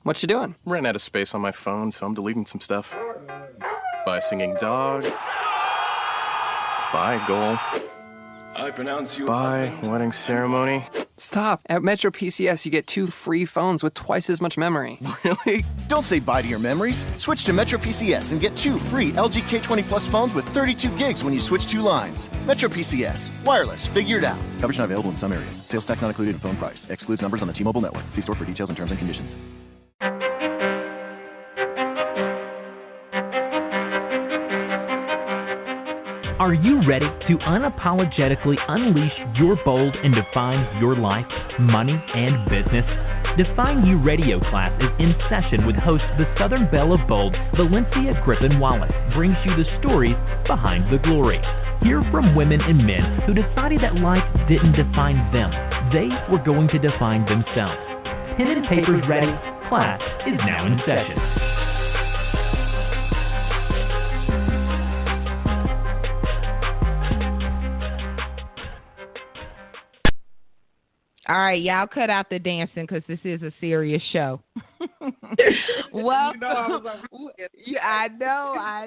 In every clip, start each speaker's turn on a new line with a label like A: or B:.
A: What you doing?
B: Ran out of space on my phone, so I'm deleting some stuff. Bye, singing dog. Bye, goal.
C: I pronounce you.
B: Bye, wedding ceremony.
A: Stop. At Metro PCS, you get 2 free phones with twice as much memory.
B: Really?
D: Don't say bye to your memories. Switch to Metro PCS and get 2 free LG K20 Plus phones with 32 gigs when you switch 2 lines. Metro PCS. Wireless. Figured out. Coverage not available in some areas. Sales tax not included in phone price. Excludes numbers on the T-Mobile network. See store for details and terms and conditions.
E: Are you ready to unapologetically unleash your bold and define your life, money, and business? Define You radio class is in session with host the Southern Belle of Bold, Valencia Griffin-Wallace, brings you the stories behind the glory. Hear from women and men who decided that life didn't define them. They were going to define themselves. Pen and papers ready. Class is now in session.
F: All right, y'all cut out the dancing because this is a serious show. Welcome. I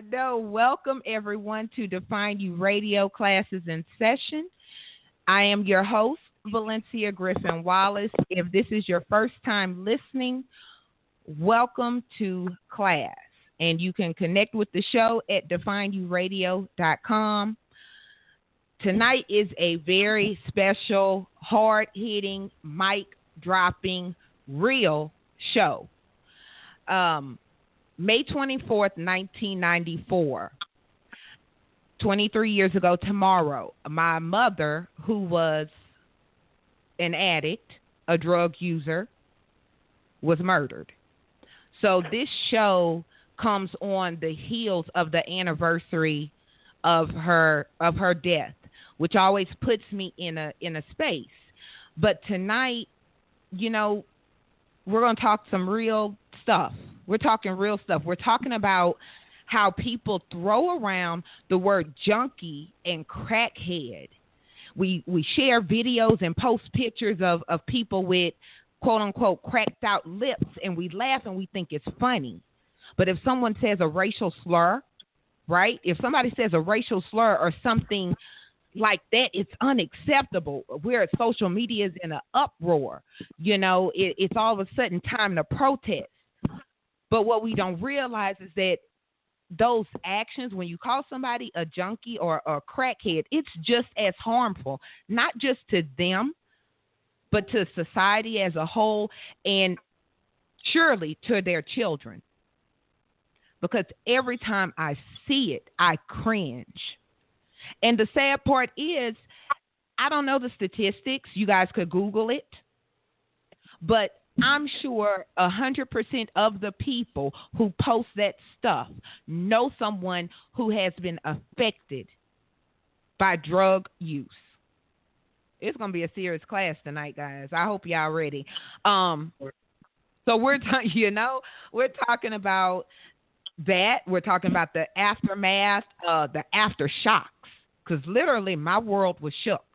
F: know. Welcome, everyone, to Define You Radio Classes in Session. I am your host, Valencia Griffin-Wallace. If this is your first time listening, welcome to class. And you can connect with the show at defineyouradio.com. Tonight is a very special, hard-hitting, mic-dropping, real show. May 24th, 1994, 23 years ago tomorrow, my mother, who was an addict, a drug user, was murdered. So this show comes on the heels of the anniversary of her death, which always puts me in a space. But tonight, you know, we're going to talk some real stuff. We're talking real stuff. We're talking about how people throw around the word junkie and crackhead. We share videos and post pictures of people with quote-unquote cracked out lips, and we laugh and we think it's funny. But if someone says a racial slur, right? If somebody says a racial slur or something like that, it's unacceptable. Where social media is in an uproar. You know, it's all of a sudden time to protest. But what we don't realize is that those actions, when you call somebody a junkie or a crackhead, it's just as harmful, not just to them, but to society as a whole, and surely to their children. Because every time I see it, I cringe. And the sad part is, I don't know the statistics. You guys could Google it. But I'm sure 100% of the people who post that stuff know someone who has been affected by drug use. It's going to be a serious class tonight, guys. I hope y'all ready. So we're talking about that. We're talking about the aftermath, the aftershocks, because literally my world was shook.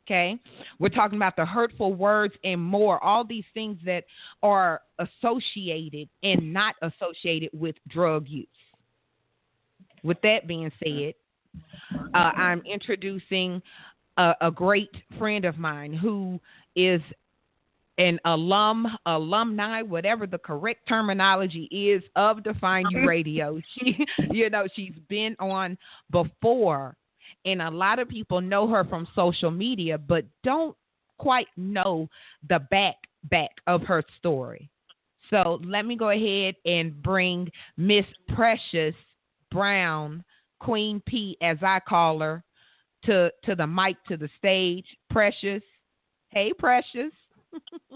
F: Okay? We're talking about the hurtful words and more, all these things that are associated and not associated with drug use. With that being said, I'm introducing a great friend of mine who is an alumni, whatever the correct terminology is, of Define You Radio. She's been on before, and a lot of people know her from social media, but don't quite know the back of her story. So let me go ahead and bring Miss Precious Brown, Queen P, as I call her, to the mic, to the stage. Precious. Hey, Precious.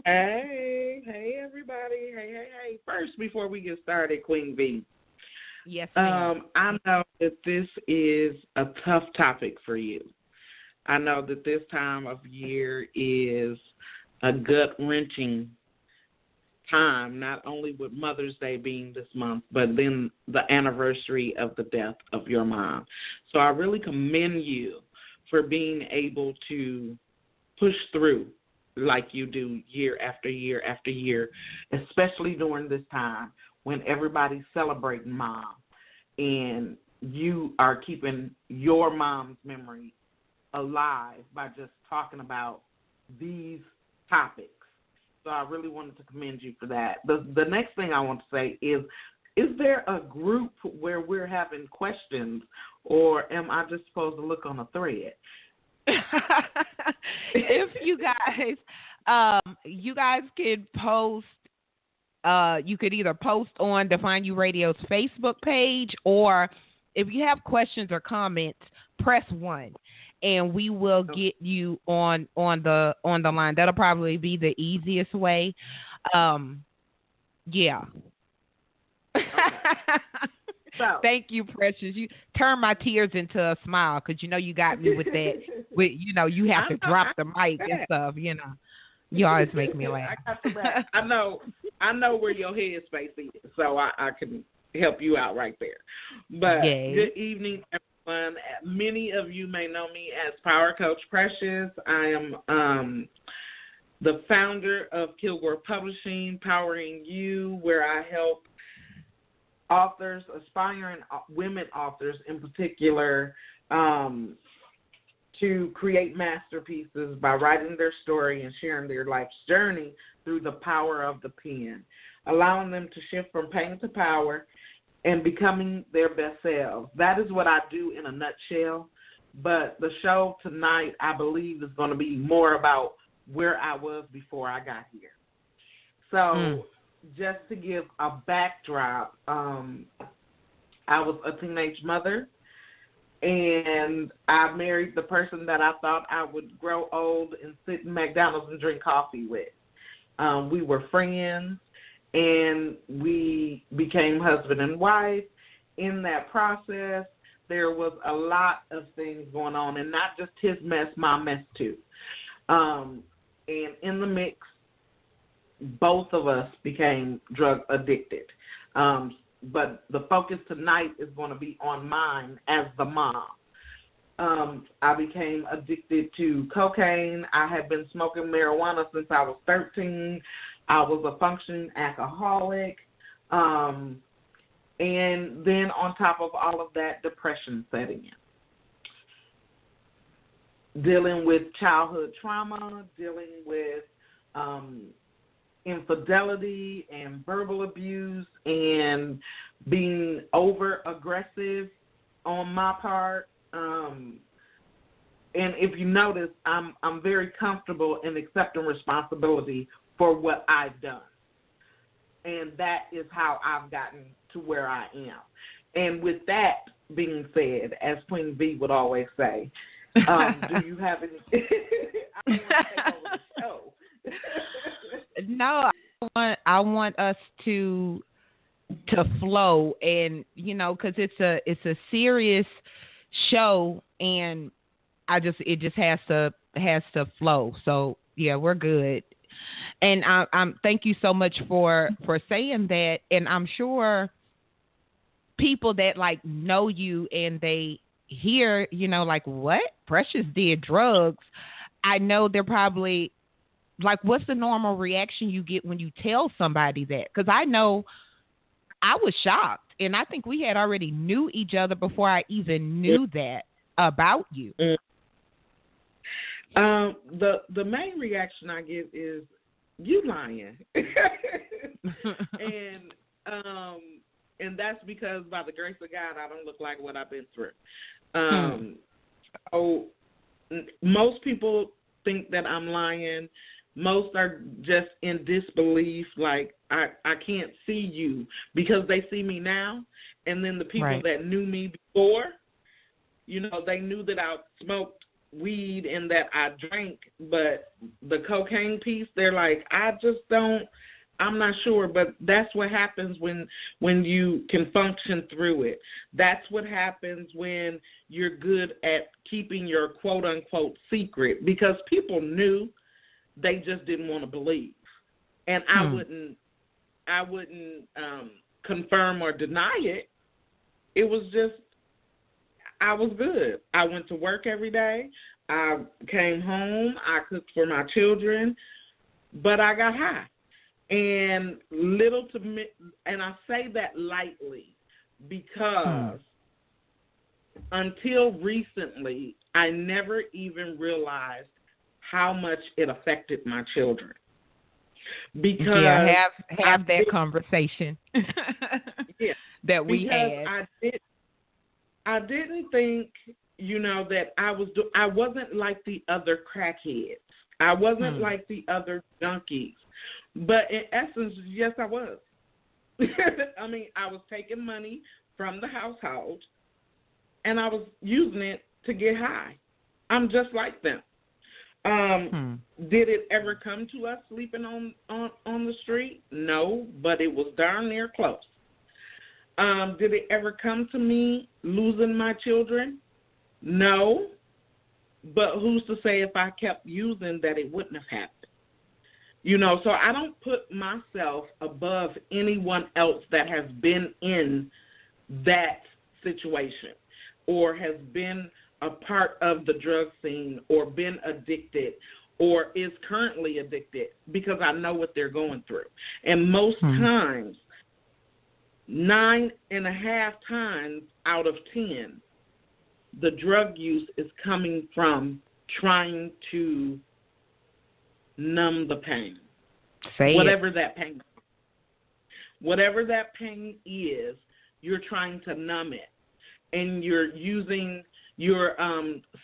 G: Hey, everybody. Hey. First, before we get started, Queen V.
F: Yes, ma'am.
G: I know that this is a tough topic for you. I know that this time of year is a gut-wrenching time, not only with Mother's Day being this month, but then the anniversary of the death of your mom. So I really commend you for being able to push through like you do year after year after year, especially during this time when everybody's celebrating mom and you are keeping your mom's memory alive by just talking about these topics. So I really wanted to commend you for that. The next thing I want to say is there a group where we're having questions, or am I just supposed to look on a thread?
F: If you guys could post, you could either post on Define You Radio's Facebook page, or if you have questions or comments, press 1, and we will get you on the line. That'll probably be the easiest way. Yeah.
G: Okay. So,
F: thank you, Precious. You turn my tears into a smile because you got me with that. You have to drop the mic and stuff. You always make me laugh.
G: I got your back. I know where your headspace is, so I can help you out right there. But Good evening, everyone. Many of you may know me as Power Coach Precious. I am the founder of Kilgore Publishing, Powering You, where I help authors, aspiring women authors in particular, to create masterpieces by writing their story and sharing their life's journey through the power of the pen, allowing them to shift from pain to power and becoming their best selves. That is what I do in a nutshell. But the show tonight, I believe, is going to be more about where I was before I got here. So just to give a backdrop, I was a teenage mother, and I married the person that I thought I would grow old and sit in McDonald's and drink coffee with. We were friends, and we became husband and wife. In that process, there was a lot of things going on, and not just his mess, my mess too. And in the mix, both of us became drug addicted. But the focus tonight is going to be on mine as the mom. I became addicted to cocaine. I had been smoking marijuana since I was 13. I was a functioning alcoholic. And then on top of all of that, depression setting in. Dealing with childhood trauma, dealing with infidelity and verbal abuse and being over aggressive on my part. And if you notice, I'm very comfortable in accepting responsibility for what I've done. And that is how I've gotten to where I am. And with that being said, as Queen V would always say, do you have any I don't want to take over the show.
F: No, I want us to flow, and because it's a serious show, and it just has to flow. So yeah, we're good. And I'm thank you so much for saying that. And I'm sure people that know you and they hear what Precious did drugs. I know they're probably what's the normal reaction you get when you tell somebody that? Because I know I was shocked, and I think we had already knew each other before I even knew that about you.
G: The main reaction I get is, you lying. And that's because by the grace of God, I don't look like what I've been through. So most people think that I'm lying. Most are just in disbelief, like I can't see you, because they see me now. And then the people that knew me before, they knew that I smoked weed and that I drank, but the cocaine piece, they're like, I'm not sure. But that's what happens when you can function through it. That's what happens when you're good at keeping your quote unquote secret, because people knew. They just didn't want to believe, and I wouldn't confirm or deny it. It was just, I was good. I went to work every day. I came home, I cooked for my children, but I got high. And and I say that lightly because until recently, I never even realized how much it affected my children. Because
F: have that conversation that we
G: had. I didn't think, that I wasn't like the other crackheads. I wasn't like the other junkies. But in essence, yes, I was. I mean, I was taking money from the household, and I was using it to get high. I'm just like them. Did it ever come to us sleeping on the street? No, but it was darn near close. Did it ever come to me losing my children? No, but who's to say if I kept using that it wouldn't have happened? So I don't put myself above anyone else that has been in that situation or has been a part of the drug scene or been addicted or is currently addicted because I know what they're going through. And most times, 9.5 times out of 10, the drug use is coming from trying to numb the pain. Whatever that pain is, you're trying to numb it. And you're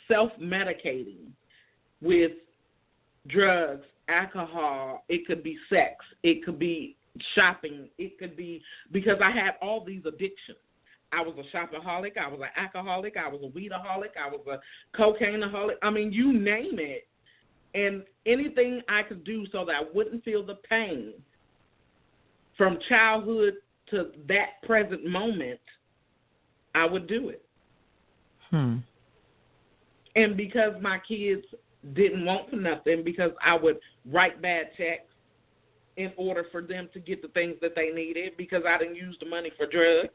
G: self-medicating with drugs, alcohol, it could be sex, it could be shopping, it could be, because I had all these addictions. I was a shopaholic, I was an alcoholic, I was a weedaholic, I was a cocaineaholic. I mean, you name it. And anything I could do so that I wouldn't feel the pain from childhood to that present moment, I would do it. And because my kids didn't want for nothing, because I would write bad checks in order for them to get the things that they needed, because I didn't use the money for drugs.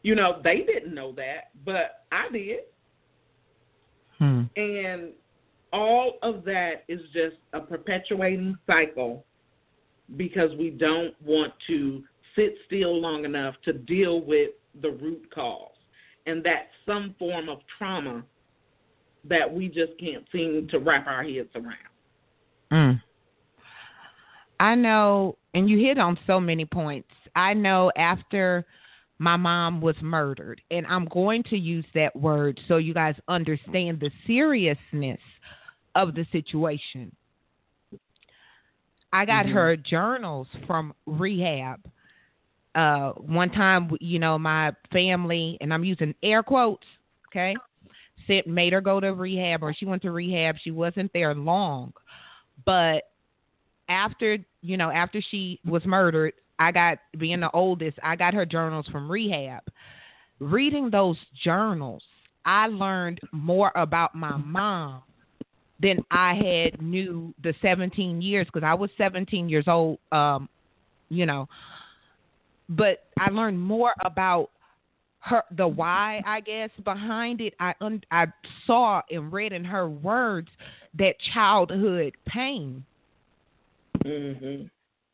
G: They didn't know that, but I did. And all of that is just a perpetuating cycle because we don't want to sit still long enough to deal with the root cause. And that's some form of trauma that we just can't seem to wrap our heads around.
F: I know, and you hit on so many points. I know after my mom was murdered, and I'm going to use that word so you guys understand the seriousness of the situation. I got her journals from rehab. One time, my family, and I'm using air quotes, okay, made her go to rehab, or she went to rehab. She wasn't there long. But after she was murdered, being the oldest, I got her journals from rehab. Reading those journals, I learned more about my mom than I had knew the 17 years, because I was 17 years old, But I learned more about her, the why, I guess, behind it. I saw and read in her words that childhood pain.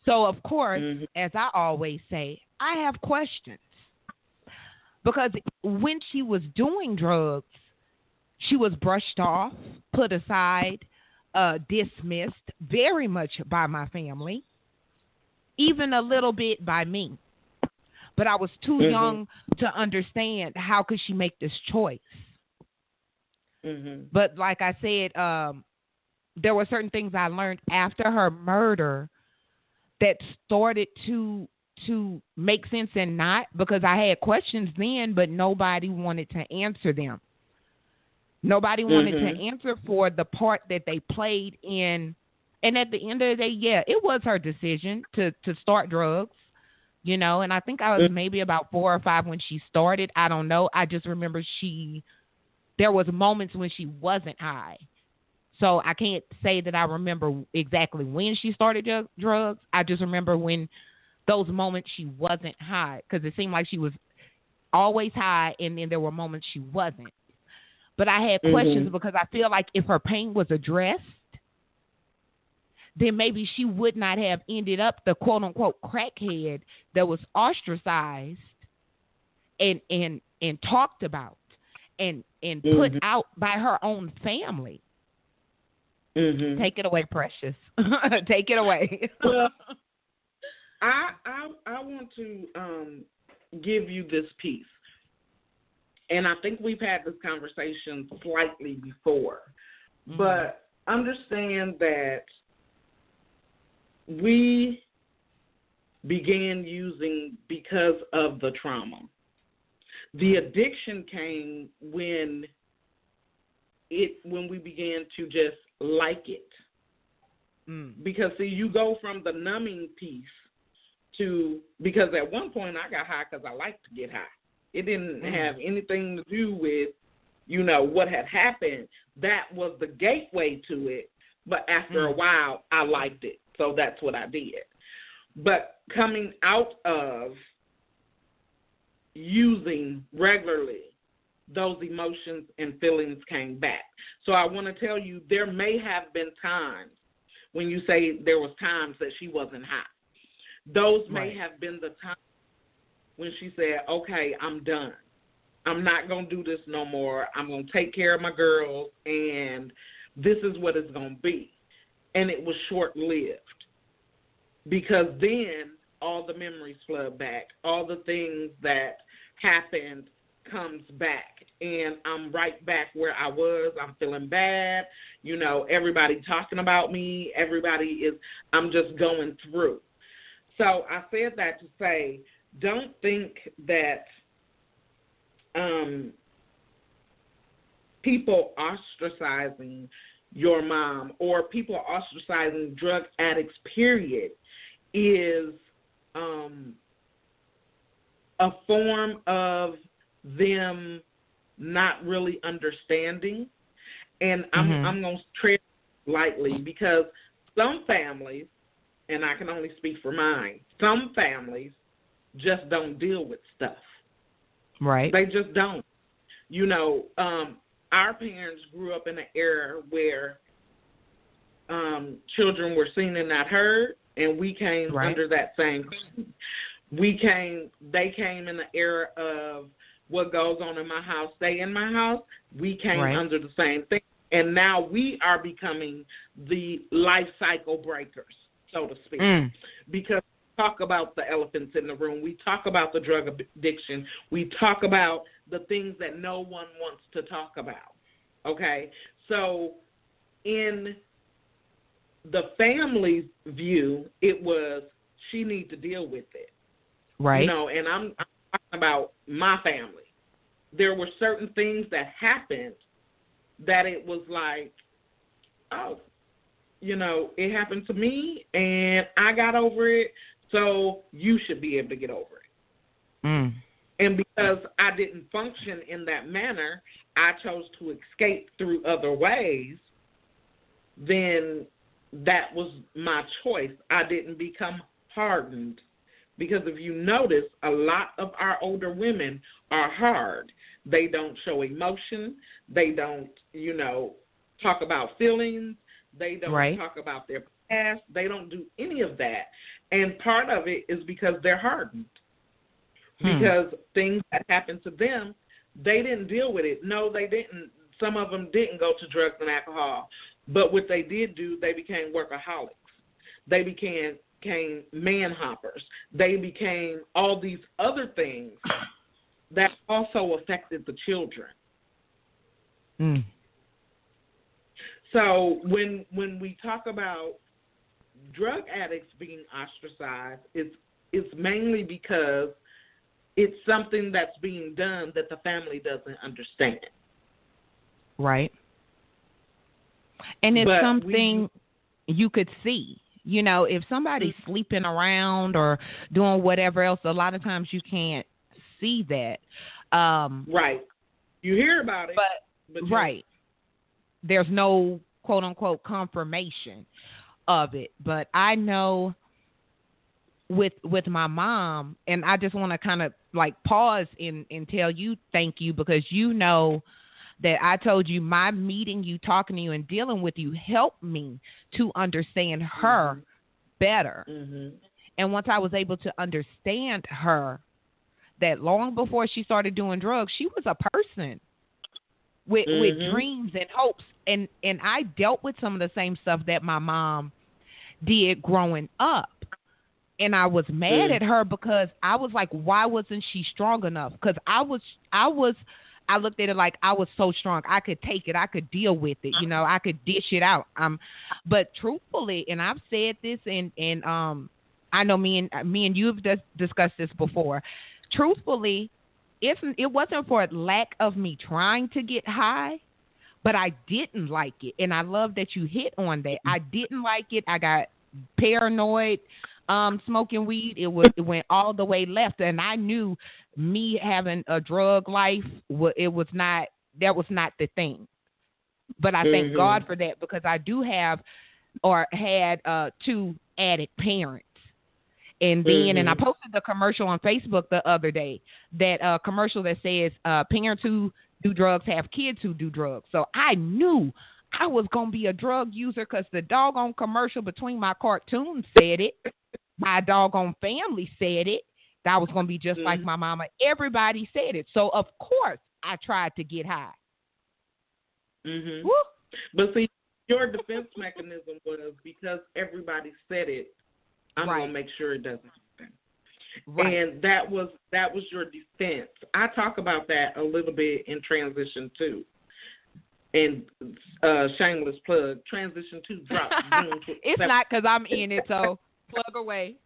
F: So, of course, as I always say, I have questions. Because when she was doing drugs, she was brushed off, put aside, dismissed very much by my family, even a little bit by me. But I was too young to understand how could she make this choice. But like I said, there were certain things I learned after her murder that started to make sense and not, because I had questions then, but nobody wanted to answer them. Nobody wanted to answer for the part that they played in. And at the end of the day, yeah, it was her decision to start drugs, and I think I was maybe about 4 or 5 when she started. I don't know. I just remember there was moments when she wasn't high. So I can't say that I remember exactly when she started drugs. I just remember when those moments she wasn't high, because it seemed like she was always high, and then there were moments she wasn't. But I had questions because I feel like if her pain was addressed, then maybe she would not have ended up the quote unquote crackhead that was ostracized and talked about and put out by her own family. Take it away, Precious. Take it away.
G: Well, I want to give you this piece, and I think we've had this conversation slightly before, but understand that we began using because of the trauma. The addiction came when we began to just like it. Because, see, you go from the numbing piece to, because at one point I got high because I liked to get high. It didn't have anything to do with, what had happened. That was the gateway to it. But after a while, I liked it. So that's what I did. But coming out of using regularly, those emotions and feelings came back. So I want to tell you, there may have been times when you say there was times that she wasn't high. Those may have been the times when she said, okay, I'm done. I'm not going to do this no more. I'm going to take care of my girls, and this is what it's going to be. And it was short-lived, because then all the memories flood back. All the things that happened comes back, and I'm right back where I was. I'm feeling bad. Everybody talking about me. I'm just going through. So I said that to say, don't think that people ostracizing your mom or people ostracizing drug addicts, period, is a form of them not really understanding. And I'm going to tread lightly, because some families, and I can only speak for mine, some families just don't deal with stuff.
F: Right.
G: They just don't. Our parents grew up in an era where children were seen and not heard, and we came under that same thing. They came in the era of what goes on in my house, stay in my house. We came under the same thing. And now we are becoming the life cycle breakers, so to speak, because we talk about the elephants in the room. We talk about the drug addiction. We talk about the things that no one wants to talk about, okay? So in the family's view, it was she needs to deal with it.
F: Right.
G: And I'm talking about my family. There were certain things that happened that it was like, oh, it happened to me and I got over it, so you should be able to get over it. And because I didn't function in that manner, I chose to escape through other ways, then that was my choice. I didn't become hardened. Because if you notice, a lot of our older women are hard. They don't show emotion. They don't, talk about feelings. They don't talk about their past. They don't do any of that. And part of it is because they're hardened. Because things that happened to them, they didn't deal with it. No, they didn't. Some of them didn't go to drugs and alcohol. But what they did do, they became workaholics. They became man hoppers. They became all these other things that also affected the children. So when we talk about drug addicts being ostracized, it's mainly because it's something that's being done that the family doesn't understand.
F: Right. And it's something you could see. If somebody's sleeping around or doing whatever else, a lot of times you can't see that.
G: Right. You hear about it. But
F: right. There's no quote unquote confirmation of it. But I know with my mom, and I just want to kind of like pause and tell you thank you, because that I told you my meeting you, talking to you, and dealing with you helped me to understand her better. And once I was able to understand her, that long before she started doing drugs, she was a person with dreams and hopes. And I dealt with some of the same stuff that my mom did growing up. And I was mad at her because I was like, why wasn't she strong enough? Because I looked at it like I was so strong. I could take it. I could deal with it. You know, I could dish it out. But truthfully, and I've said this, and I know me and you have discussed this before. Truthfully, it wasn't for lack of me trying to get high, but I didn't like it. And I love that you hit on that. I didn't like it. I got paranoid smoking weed. It went all the way left. And I knew me having a drug life, that was not the thing. But I thank God for that, because I do have or had 2 addict parents. And then, and I posted the commercial on Facebook the other day, that commercial that says parents who do drugs have kids who do drugs. So I knew I was going to be a drug user, because the doggone commercial between my cartoons said it. My doggone family said it. That I was going to be just like my mama. Everybody said it. So, of course, I tried to get high. Woo.
G: But see, your defense mechanism was, because everybody said it, I'm going to make sure it doesn't happen. Right. And that was your defense. I talk about that a little bit in Transition 2. And shameless plug, Transition 2 drops June 27th.
F: It's not because I'm in it, so plug away.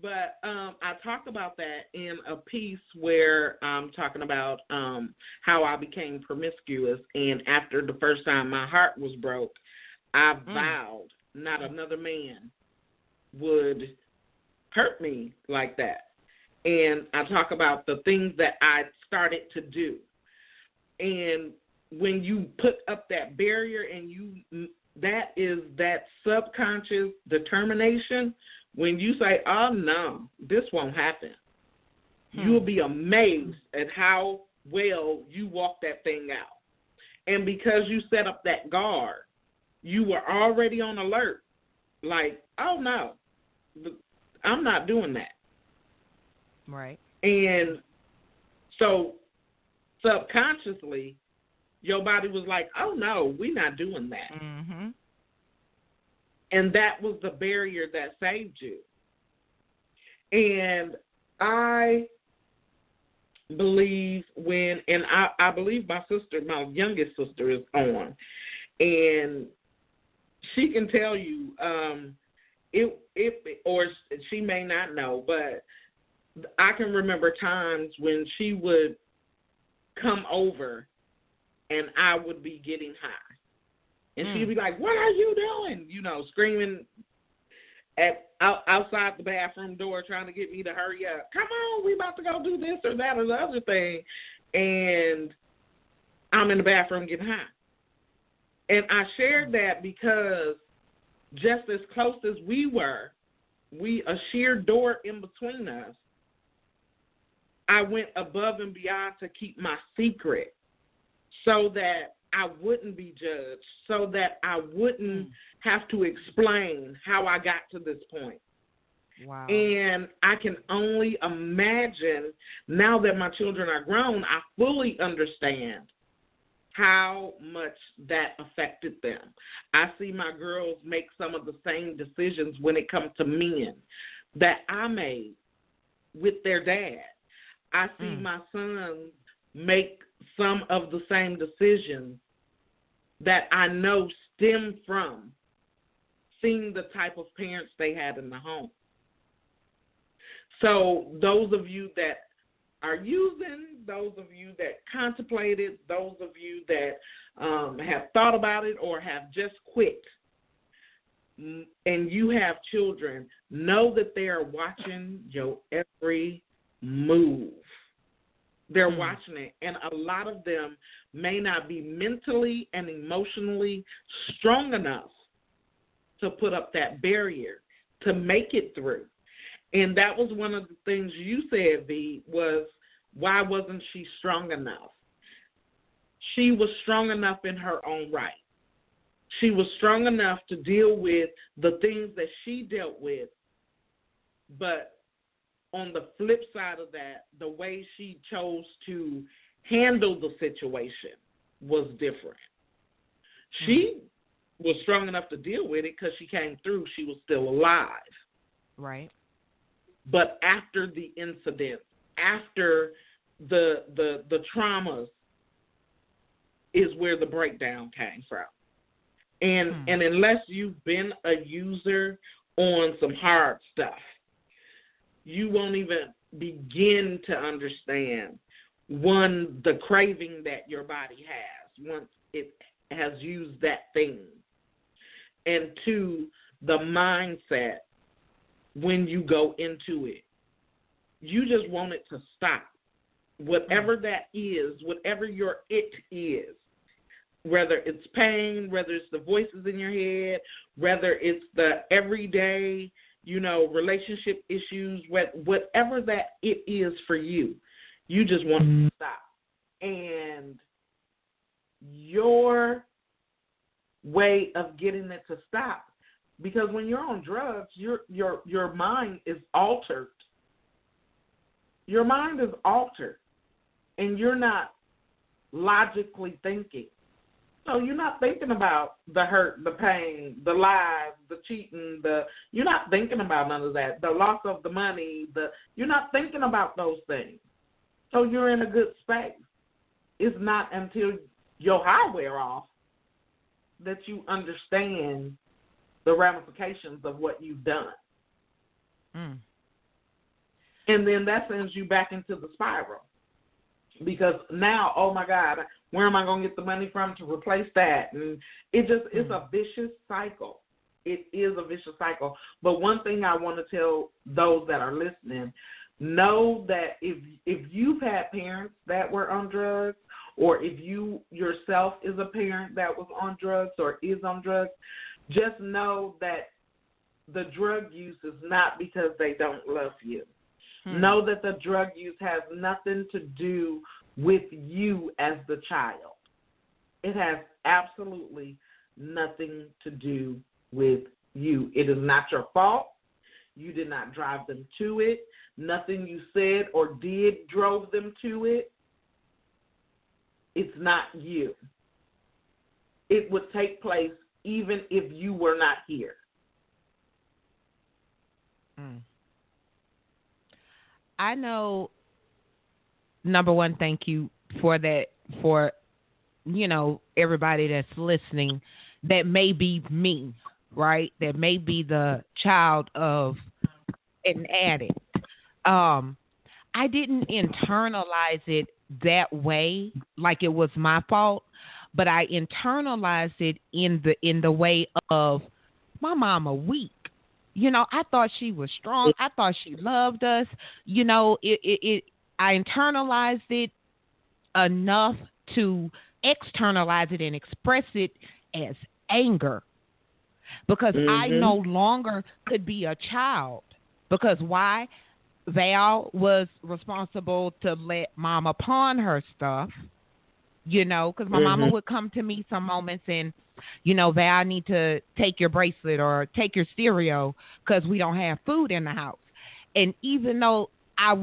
G: But I talk about that in a piece where I'm talking about how I became promiscuous. And after the first time my heart was broke, I vowed not another man would hurt me like that. And I talk about the things that I started to do. And when you put up that barrier, and that is that subconscious determination, when you say, oh, no, this won't happen, you'll be amazed at how well you walk that thing out. And because you set up that guard, you were already on alert. Like, oh, no, I'm not doing that.
F: Right.
G: And so subconsciously, your body was like, oh, no, we're not doing that. And that was the barrier that saved you. And I believe I believe my sister, my youngest sister, is on. And she can tell you, or she may not know, but I can remember times when she would come over and I would be getting high. And she'd be like, what are you doing? You know, screaming outside the bathroom door, trying to get me to hurry up. Come on, we about to go do this or that or the other thing. And I'm in the bathroom getting high. And I shared that because just as close as we were, a sheer door in between us, I went above and beyond to keep my secret so that I wouldn't be judged, so that I wouldn't have to explain how I got to this point.
F: Wow.
G: And I can only imagine, now that my children are grown, I fully understand how much that affected them. I see my girls make some of the same decisions when it comes to men that I made with their dad. I see my sons make some of the same decisions that I know stem from seeing the type of parents they had in the home. So those of you that are using, those of you that contemplated, those of you that have thought about it or have just quit, and you have children, know that they are watching your every move. They're watching it, and a lot of them may not be mentally and emotionally strong enough to put up that barrier to make it through. And that was one of the things you said, V, was why wasn't she strong enough? she was strong enough in her own right. She was strong enough to deal with the things that she dealt with, but on the flip side of that, the way she chose to handle the situation was different. She was strong enough to deal with it because she came through. She was still alive.
F: Right.
G: But after the incident, after the traumas, is where the breakdown came from. And unless you've been a user on some hard stuff, you won't even begin to understand, one, the craving that your body has once it has used that thing, and two, the mindset when you go into it. You just want it to stop. Whatever that is, whatever your it is, whether it's pain, whether it's the voices in your head, whether it's the everyday, relationship issues, whatever that it is for you, you just want it to stop. And your way of getting it to stop, because when you're on drugs, your mind is altered. Your mind is altered, and you're not logically thinking. So you're not thinking about the hurt, the pain, the lies, the cheating, you're not thinking about none of that, the loss of the money, you're not thinking about those things. So you're in a good space. It's not until your high wear off that you understand the ramifications of what you've done. And then that sends you back into the spiral. Because now, oh my God, where am I going to get the money from to replace that? And it's a vicious cycle. It is a vicious cycle. But one thing I want to tell those that are listening, know that if you've had parents that were on drugs, or if you yourself is a parent that was on drugs or is on drugs, just know that the drug use is not because they don't love you. Know that the drug use has nothing to do with you as the child. It has absolutely nothing to do with you. It is not your fault. You did not drive them to it. Nothing you said or did drove them to it. It's not you. It would take place even if you were not here.
F: I know, number one, thank you for that, for, everybody that's listening that may be me, right? That may be the child of an addict. I didn't internalize it that way, like it was my fault, but I internalized it in the way of my mama weak. I thought she was strong. I thought she loved us. I internalized it enough to externalize it and express it as anger, because I no longer could be a child. Because why? Val was responsible to let mama pawn her stuff, because my mama would come to me some moments and, Val, I need to take your bracelet or take your stereo because we don't have food in the house. And even though I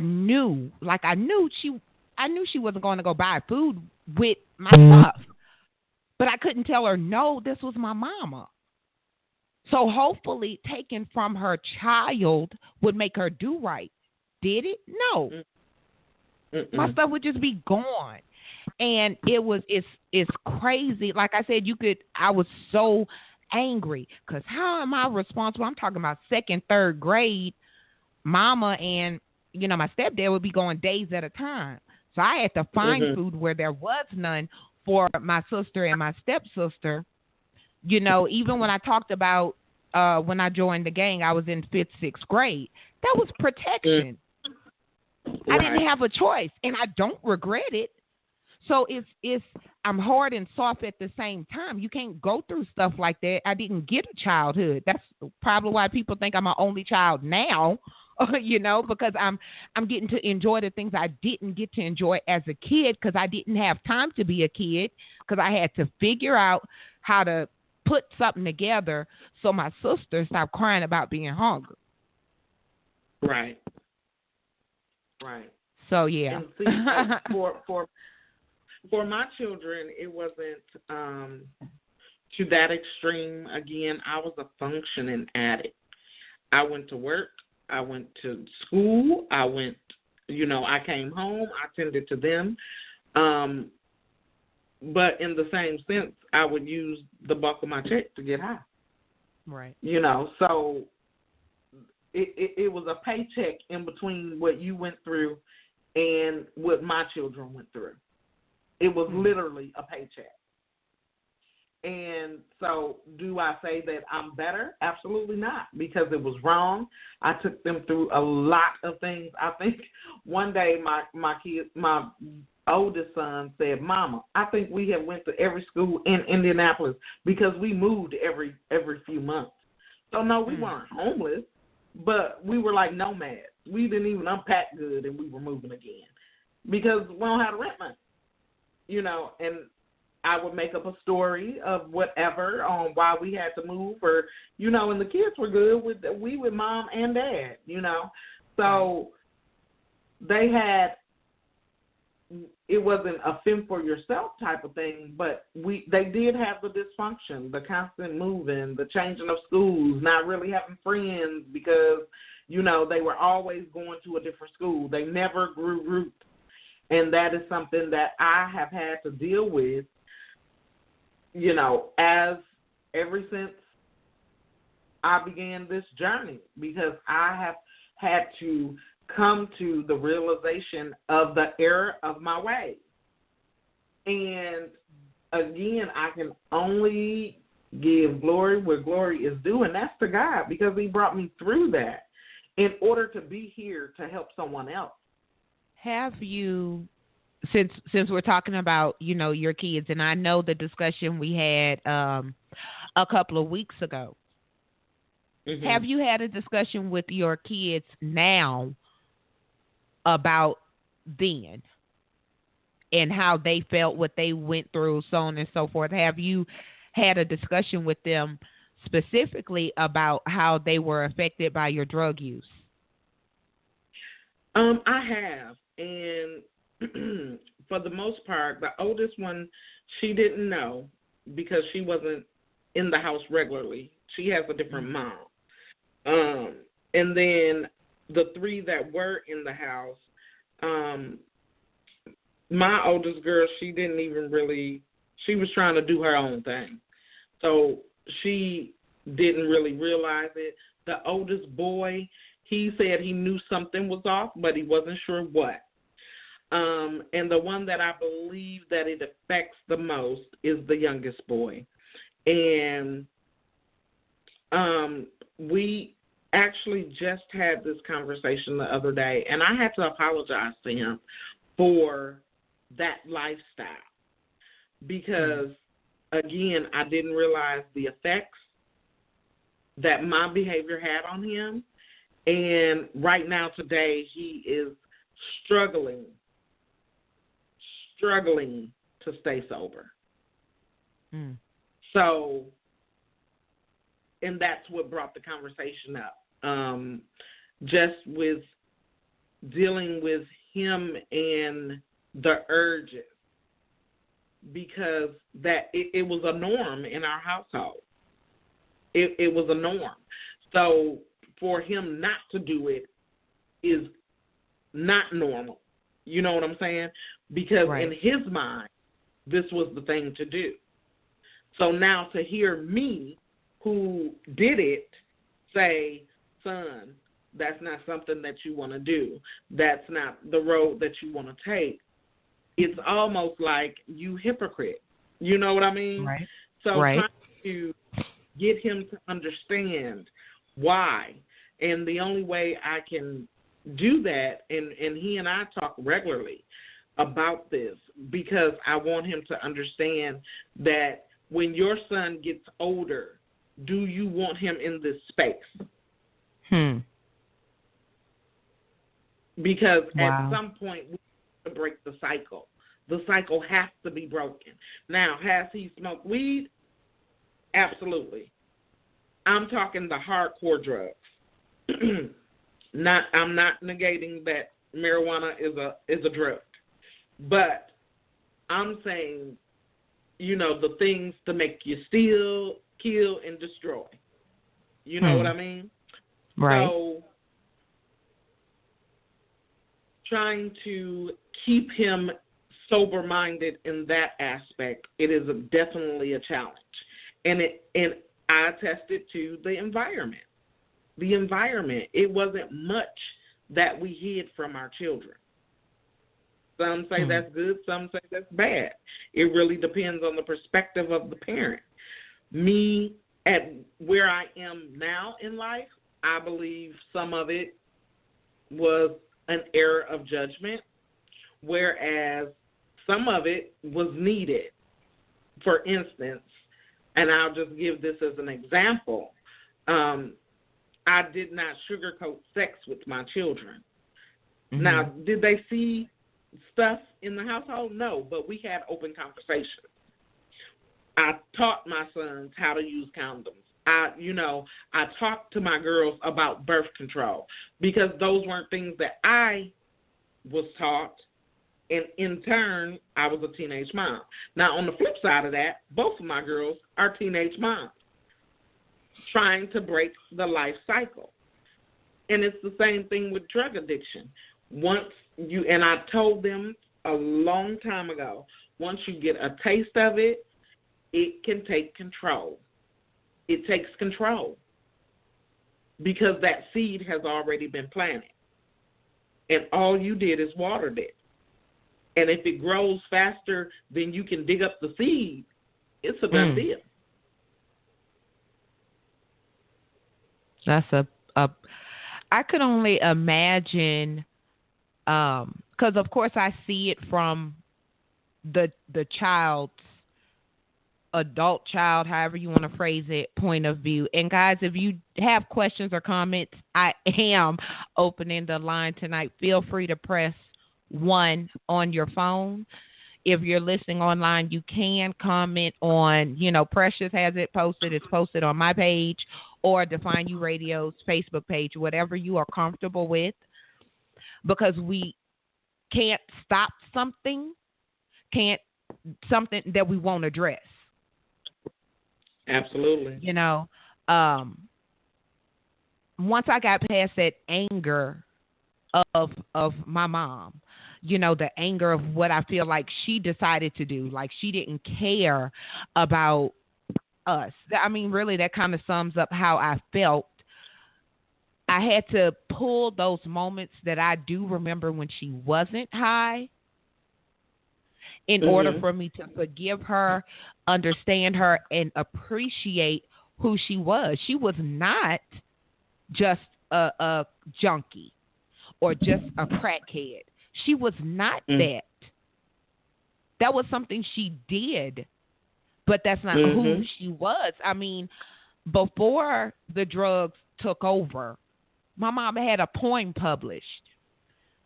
F: knew she wasn't going to go buy food with my stuff, but I couldn't tell her, no, this was my mama. So hopefully taking from her child would make her do right. Did it? No. My stuff would just be gone. And it's crazy. Like I said, I was so angry because how am I responsible? I'm talking about second, third grade. Mama and, my stepdad would be going days at a time. So I had to find food where there was none for my sister and my stepsister. Even when I talked about when I joined the gang, I was in 5th, 6th grade. That was protection. I didn't have a choice, and I don't regret it. So I'm hard and soft at the same time. You can't go through stuff like that. I didn't get a childhood. That's probably why people think I'm an only child now, because I'm getting to enjoy the things I didn't get to enjoy as a kid because I didn't have time to be a kid because I had to figure out how to put something together so my sister stopped crying about being hungry.
G: Right.
F: So yeah.
G: And see, for my children, it wasn't to that extreme. Again, I was a functioning addict. I went to work. I went to school. I came home. I tended to them. But in the same sense, I would use the bulk of my check to get high.
F: Right.
G: So it was a paycheck in between what you went through and what my children went through. It was literally a paycheck. And so do I say that I'm better? Absolutely not, because it was wrong. I took them through a lot of things. I think one day my oldest son said, "Mama, I think we have went to every school in Indianapolis because we moved every few months." So no, we weren't homeless, but we were like nomads. We didn't even unpack good, and we were moving again because we don't have rent money, and I would make up a story of whatever on why we had to move, or and the kids were good with mom and dad, So they had. It wasn't a fend for yourself type of thing, but they did have the dysfunction, the constant moving, the changing of schools, not really having friends because they were always going to a different school. They never grew roots, and that is something that I have had to deal with. As ever since I began this journey, because I have had to come to the realization of the error of my ways. And again, I can only give glory where glory is due, and that's to God, because he brought me through that in order to be here to help someone else.
F: Have you, since we're talking about, your kids, and I know the discussion we had a couple of weeks ago, have you had a discussion with your kids now about then and how they felt, what they went through, so on and so forth? Have you had a discussion with them specifically about how they were affected by your drug use?
G: I have, and for the most part, the oldest one, she didn't know because she wasn't in the house regularly. She has a different mom. And then the three that were in the house, my oldest girl, she didn't even really, she was trying to do her own thing. So she didn't really realize it. The oldest boy, he said he knew something was off, but he wasn't sure what. And the one that I believe that it affects the most is the youngest boy. And we actually just had this conversation the other day, and I had to apologize to him for that lifestyle because, again, I didn't realize the effects that my behavior had on him. And right now, today, he is struggling to stay sober. So, and that's what brought the conversation up. Just with dealing with him and the urges, because that it was a norm in our household. It was a norm. So for him not to do it is not normal. You know what I'm saying? Because in his mind, this was the thing to do. So now to hear me, who did it, say, "Son, that's not something that you want to do. That's not the road that you want to take." It's almost like you hypocrite. You know what I mean?
F: Right.
G: So trying to get him to understand why. And the only way I can do that, and he and I talk regularly about this, because I want him to understand that when your son gets older, do you want him in this space? because
F: Wow.
G: at some point we have to break the cycle. The cycle has to be broken. Now, has he smoked weed? Absolutely. I'm talking the hardcore drugs. I'm not negating that marijuana is a drug, but I'm saying, the things to make you steal, kill, and destroy. You know what I mean?
F: Right.
G: So trying to keep him sober-minded in that aspect, it is definitely a challenge. And I attested to the environment. The environment, it wasn't much that we hid from our children. Some say that's good, some say that's bad. It really depends on the perspective of the parent. Me, at where I am now in life, I believe some of it was an error of judgment, whereas some of it was needed. For instance, and I'll just give this as an example, I did not sugarcoat sex with my children. Now, did they see stuff in the household? No, but we had open conversations. I taught my sons how to use condoms. I talked to my girls about birth control because those weren't things that I was taught, and in turn, I was a teenage mom. Now, on the flip side of that, both of my girls are teenage moms trying to break the life cycle. And it's the same thing with drug addiction. And I told them a long time ago, once you get a taste of it, it can take control. It takes control because that seed has already been planted. And all you did is watered it. And if it grows faster than you can dig up the seed, it's a done deal.
F: That's I could only imagine, because of course I see it from the child's adult child, however you want to phrase it, point of view. And guys, if you have questions or comments, I am opening the line tonight. Feel free to press 1 on your phone. If you're listening online, you can comment on, Precious has it posted. It's posted on my page or Define You Radio's Facebook page, whatever you are comfortable with, because we can't stop something that we won't address.
G: Absolutely.
F: Once I got past that anger of my mom, the anger of what I feel like she decided to do, like she didn't care about us. I mean, really, that kind of sums up how I felt. I had to pull those moments that I do remember when she wasn't high in order for me to forgive her, understand her, and appreciate who she was. She was not just a junkie or just a crackhead. She was not that. That was something she did, but that's not who she was. I mean, before the drugs took over, my mom had a poem published,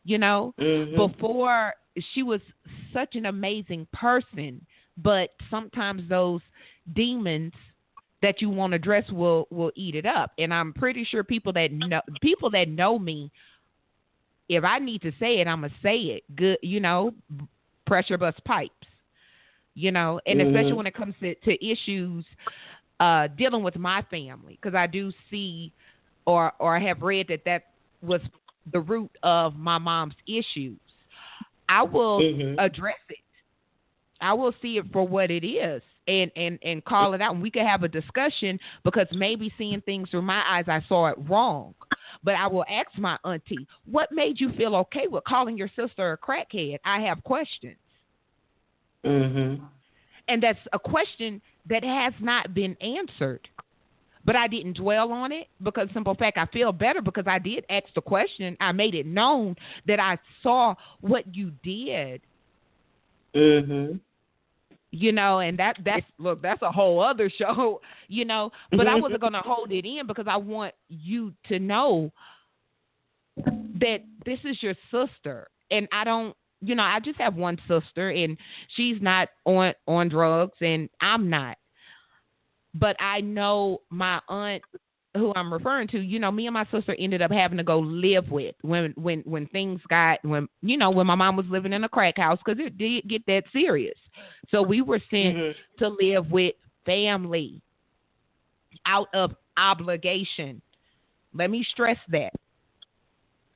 F: before. She was such an amazing person, but sometimes those demons that you want to address will eat it up. And I'm pretty sure people that know me, if I need to say it, I'm gonna say it. Good, pressure bust pipes, and especially when it comes to issues dealing with my family, because I do see or have read that was the root of my mom's issues. I will address it. I will see it for what it is and call it out. And we could have a discussion, because maybe seeing things through my eyes, I saw it wrong. But I will ask my auntie, what made you feel okay with calling your sister a crackhead? I have questions. And that's a question that has not been answered. But I didn't dwell on it because, simple fact, I feel better because I did ask the question. I made it known that I saw what you did. And that's a whole other show, But I wasn't going to hold it in because I want you to know that this is your sister. And I don't, I just have one sister, and she's not on drugs, and I'm not. But I know my aunt, who I'm referring to, me and my sister ended up having to go live with when things got, when my mom was living in a crack house, because it did get that serious. So we were sent to live with family out of obligation. Let me stress that.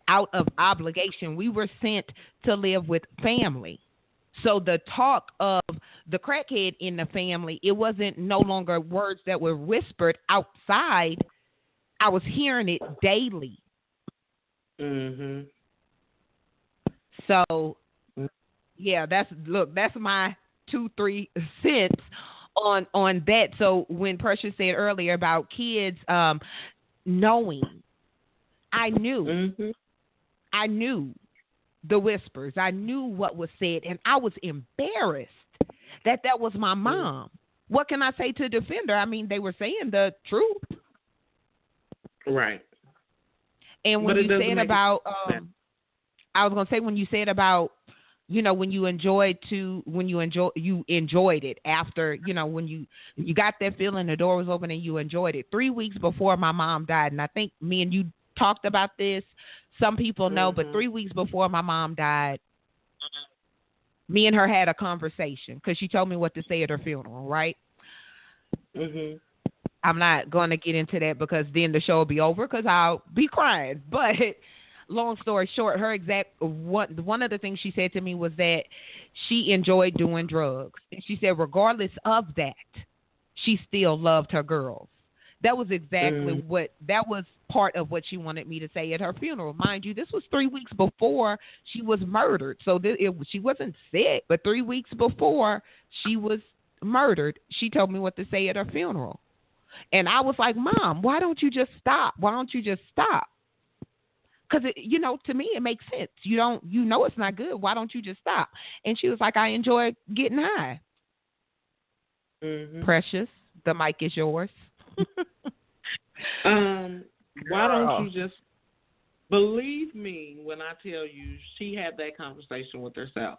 F: Out of obligation, we were sent to live with family. So the talk of the crackhead in the family, it wasn't no longer words that were whispered outside. I was hearing it daily.
G: Mhm.
F: So, yeah, that's my 2-3 cents on that. So when Precious said earlier about kids knowing, I knew the whispers. I knew what was said, and I was embarrassed that was my mom. What can I say to defend her? I mean, they were saying the truth.
G: Right.
F: And when you said about, I was going to say, when you said about, when you enjoyed it after, when you got that feeling, the door was open and you enjoyed it. 3 weeks before my mom died, and I think me and you talked about this. Some people know, but 3 weeks before my mom died, me and her had a conversation because she told me what to say at her funeral, right? Mm-hmm. I'm not going to get into that because then the show will be over because I'll be crying. But long story short, her one of the things she said to me was that she enjoyed doing drugs. And she said regardless of that, she still loved her girls. That was exactly that was part of what she wanted me to say at her funeral. Mind you, this was 3 weeks before she was murdered. So she wasn't sick, but 3 weeks before she was murdered, she told me what to say at her funeral. And I was like, Mom, why don't you just stop? Why don't you just stop? Because, to me, it makes sense. It's not good. Why don't you just stop? And she was like, I enjoy getting high. Mm-hmm. Precious, the mic is yours.
G: Why don't you just believe me when I tell you she had that conversation with herself?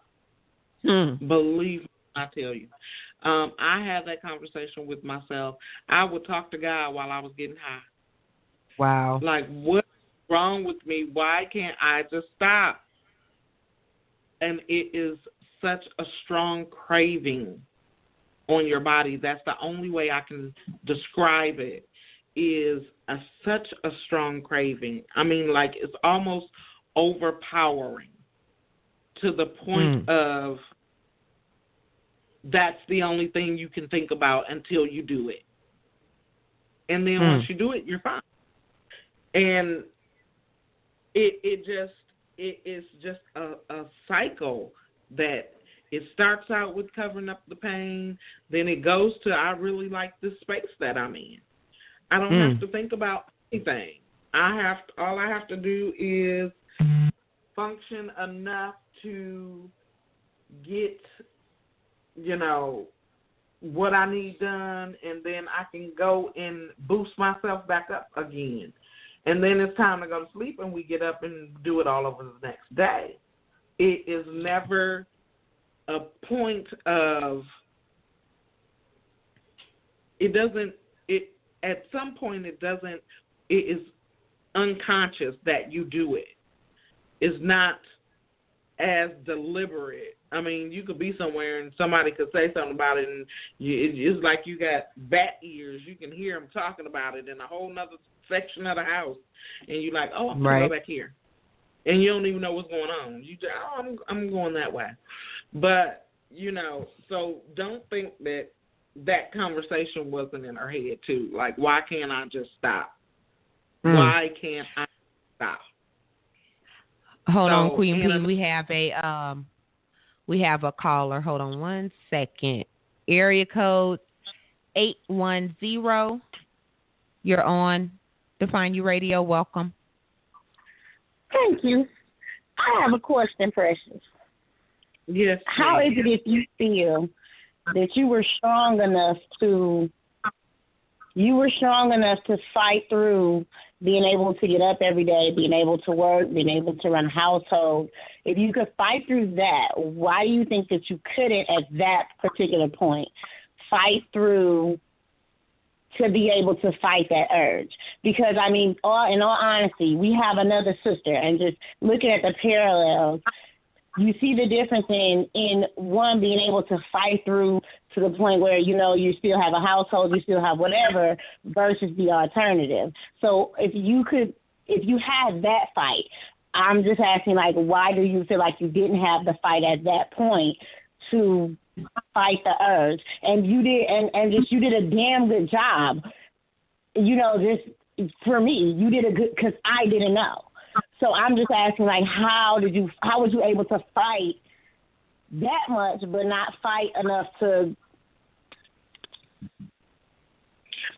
G: Believe me when I tell you. I had that conversation with myself. I would talk to God while I was getting high.
F: Wow.
G: Like, what's wrong with me? Why can't I just stop? And it is such a strong craving on your body. That's the only way I can describe it, is such a strong craving. I mean, like, it's almost overpowering to the point of that's the only thing you can think about until you do it. And then once you do it, you're fine. And it is just a cycle that it starts out with covering up the pain, then it goes to I really like this space that I'm in. I don't have to think about anything. All I have to do is function enough to get, what I need done, and then I can go and boost myself back up again. And then it's time to go to sleep, and we get up and do it all over the next day. It is never a point of, at some point it is unconscious that you do it. It's not as deliberate. I mean, you could be somewhere and somebody could say something about it, and it's like you got bat ears. You can hear them talking about it in a whole nother section of the house, and you're like, oh, I'm going to go back here. And you don't even know what's going on. You just, I'm going that way. But, so don't think that conversation wasn't in her head, too. Like, why can't I just stop? Why can't I stop?
F: Hold on, Queen P. We have a caller. Hold on one second. Area code 810. You're on Define You Radio. Welcome.
H: Thank you. I have a question, Precious.
G: Yes.
H: How is it if you feel that you were strong enough to You were strong enough to fight through being able to get up every day, being able to work, being able to run a household. If you could fight through that, why do you think that you couldn't at that particular point fight through to be able to fight that urge? Because, I mean, in all honesty, we have another sister, and just looking at the parallels, you see the difference in one being able to fight through to the point where, you know, you still have a household, you still have whatever, versus the alternative. So if you had that fight, I'm just asking, like, why do you feel like you didn't have the fight at that point to fight the urge? And you did, and you did a damn good job. You know, just for me, you did a good, because I didn't know. So I'm just asking, like, how was you able to fight that much but not fight enough to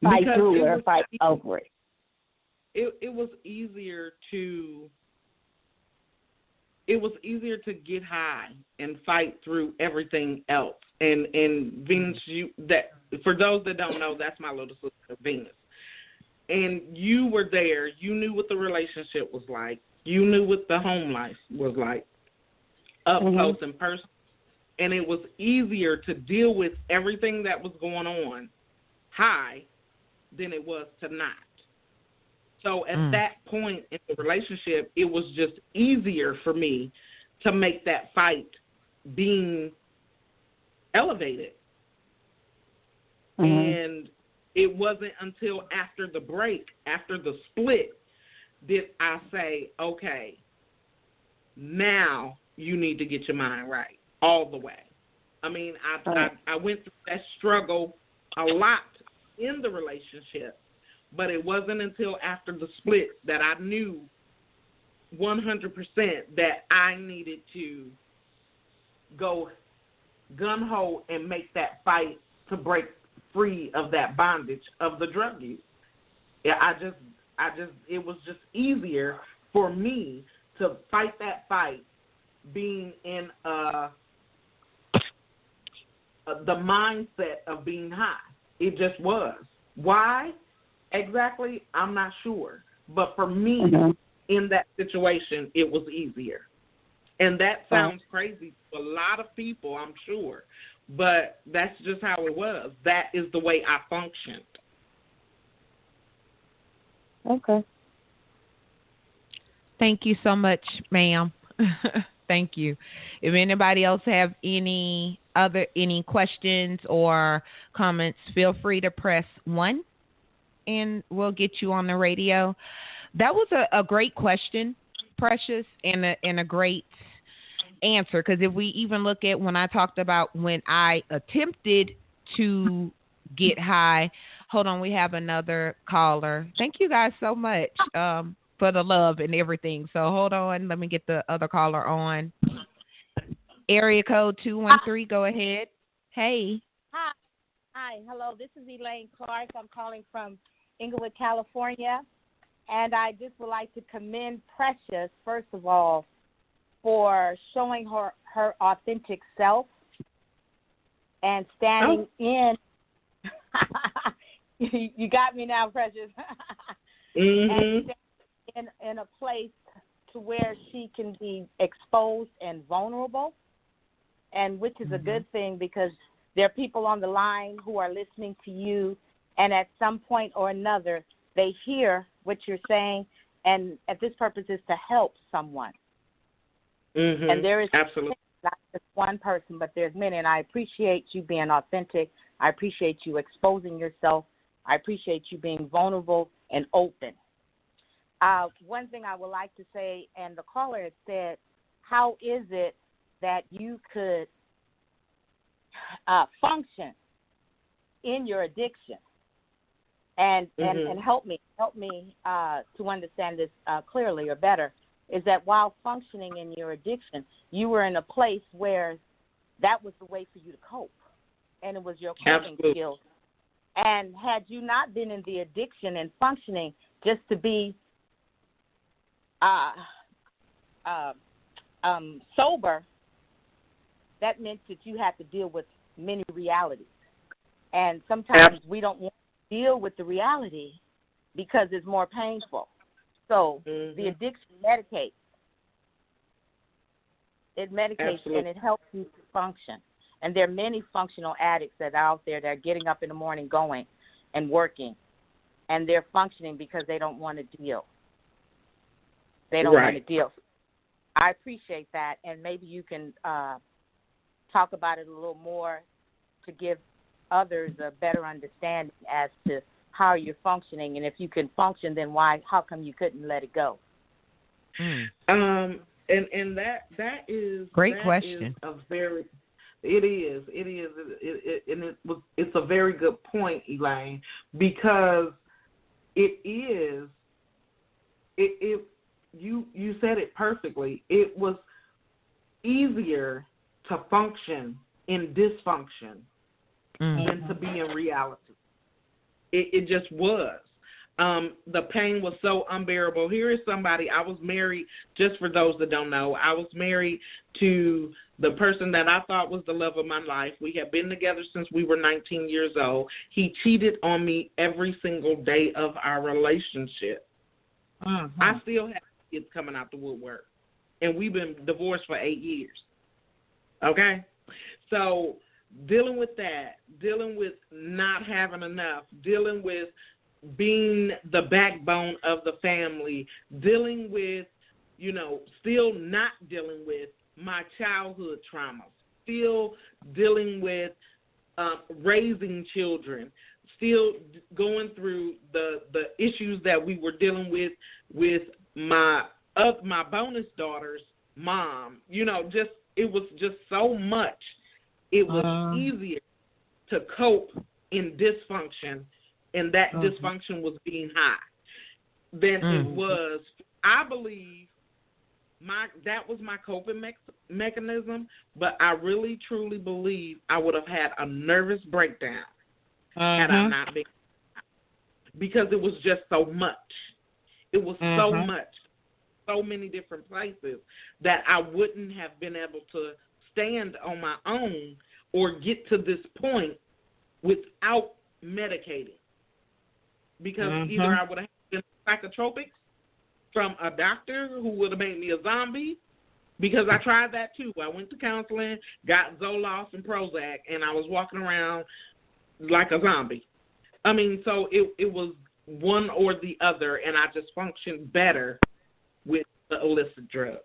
H: fight through or fight over it?
G: It was easier to get high and fight through everything else. And Venus, for those that don't know, that's my little sister, Venus. And you were there. You knew what the relationship was like. You knew what the home life was like, up close and personal. And it was easier to deal with everything that was going on high than it was to not. So at that point in the relationship, it was just easier for me to make that fight being elevated. And it wasn't until after the break, after the split, did I say, okay, now you need to get your mind right all the way. I mean, I went through that struggle a lot in the relationship, but it wasn't until after the split that I knew 100% that I needed to go gung-ho and make that fight to break free of that bondage of the drug use. Yeah, it was just easier for me to fight that fight being in the mindset of being high. It just was. Why exactly? I'm not sure. But for me, in that situation, it was easier. And that sounds crazy to a lot of people, I'm sure. But that's just how it was. That is the way I functioned.
H: Okay.
F: Thank you so much, ma'am. Thank you. If anybody else have any questions or comments, feel free to press 1 and we'll get you on the radio. That was a great question, Precious, and a great answer, because if we even look at when I talked about when I attempted to get high. Hold on, we have another caller. Thank you guys so much for the love and everything. So hold on, let me get the other caller on. Area code 213, go ahead. Hey.
I: Hi, hello, this is Elaine Clark. I'm calling from Inglewood, California, and I just would like to commend Precious, first of all, for showing her authentic self and standing in. You got me now, Precious. And in a place to where she can be exposed and vulnerable, and which is a good thing, because there are people on the line who are listening to you, and at some point or another, they hear what you're saying, and at this purpose is to help someone. And there is
G: absolutely
I: not just one person, but there's many, and I appreciate you being authentic. I appreciate you exposing yourself. I appreciate you being vulnerable and open. One thing I would like to say, and the caller had said, how is it that you could function in your addiction? And help me to understand this clearly or better, is that while functioning in your addiction, you were in a place where that was the way for you to cope, and it was your coping skills. And had you not been in the addiction and functioning just to be sober, that meant that you had to deal with many realities. And sometimes we don't want deal with the reality because it's more painful. So the addiction medicates. It medicates and it helps you to function. And there are many functional addicts that are out there that are getting up in the morning, going and working, and they're functioning because they don't want to deal. They don't want to deal. I appreciate that, and maybe you can talk about it a little more to give others a better understanding as to how you're functioning, and if you can function, then how come you couldn't let it go?
G: And that is
F: great question.
G: It's a very good point, Elaine, because you said it perfectly. It was easier to function in dysfunction than to be in reality. It just was. The pain was so unbearable. Here is somebody, I was married, just for those that don't know, I was married to the person that I thought was the love of my life. We had been together since we were 19 years old. He cheated on me every single day of our relationship. I still have kids coming out the woodwork, and we've been divorced for 8 years. Okay? So dealing with that, dealing with not having enough, dealing with being the backbone of the family, dealing with, still not dealing with my childhood traumas, still dealing with raising children, still going through the issues that we were dealing with my bonus daughter's mom. It was just so much. It was easier to cope in dysfunction, and that dysfunction was being high, than it was. I believe that was my coping mechanism, but I really, truly believe I would have had a nervous breakdown had I not been, because it was just so much. It was so much, so many different places that I wouldn't have been able to stand on my own or get to this point without medicating. Because either I would have been psychotropics from a doctor who would have made me a zombie, because I tried that too. I went to counseling, got Zoloft and Prozac, and I was walking around like a zombie. I mean, so it was one or the other, and I just functioned better with the illicit drugs.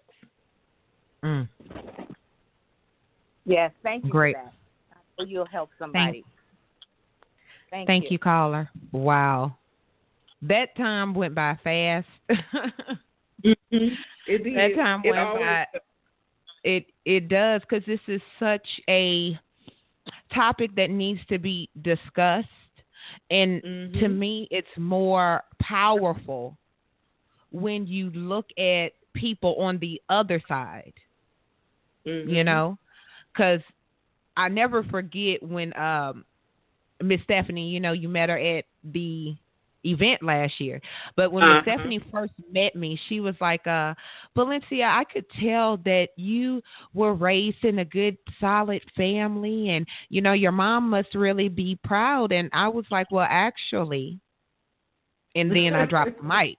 I: Yes, thank you
F: Great.
I: for that. I know you'll help somebody.
F: Thank you, caller. Wow. That time went by fast.
G: It did.
F: That time went by. It does, because this is such a topic that needs to be discussed. And to me, it's more powerful when you look at people on the other side, because I never forget when Miss Stephanie, you met her at the event last year. But when Miss Stephanie first met me, she was like, Valencia, I could tell that you were raised in a good, solid family, and, your mom must really be proud. And I was like, well, actually, and then I dropped the mic.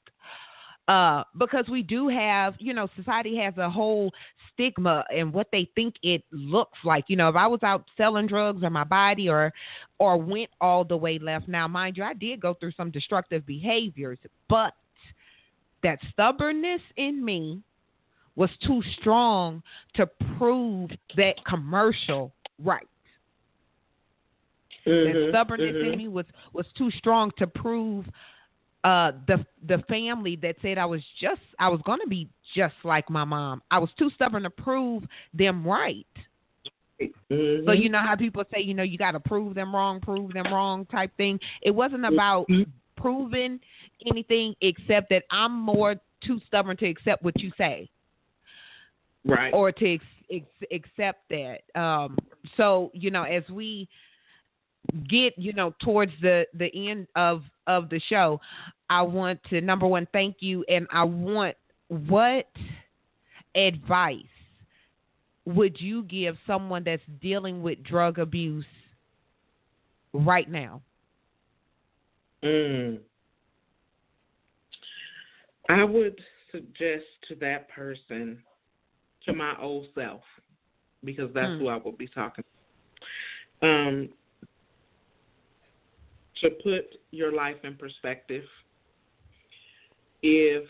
F: Because we do have, society has a whole stigma and what they think it looks like. If I was out selling drugs or my body or went all the way left. Now, mind you, I did go through some destructive behaviors, but that stubbornness in me was too strong to prove that commercial right. That stubbornness in me was too strong to prove the family that said I was going to be just like my mom. I was too stubborn to prove them right. So you know how people say, you got to prove them wrong type thing. It wasn't about proving anything except that I'm more too stubborn to accept what you say.
G: Right.
F: Or to accept that. So, as we get, towards the end of the show, I want to, number one, thank you. And I want, what advice would you give someone that's dealing with drug abuse right now?
G: I would suggest to that person, to my old self, because that's who I will be talking to put your life in perspective. If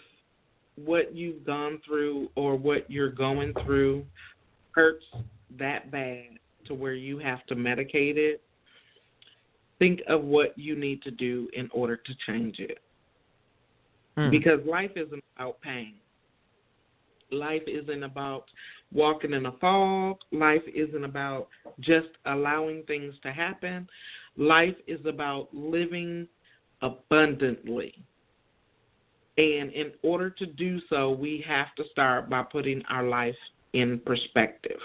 G: what you've gone through or what you're going through hurts that bad to where you have to medicate it, think of what you need to do in order to change it. Because life isn't about pain. Life isn't about walking in a fog. Life isn't about just allowing things to happen. Life is about living abundantly. And in order to do so, we have to start by putting our life in perspective.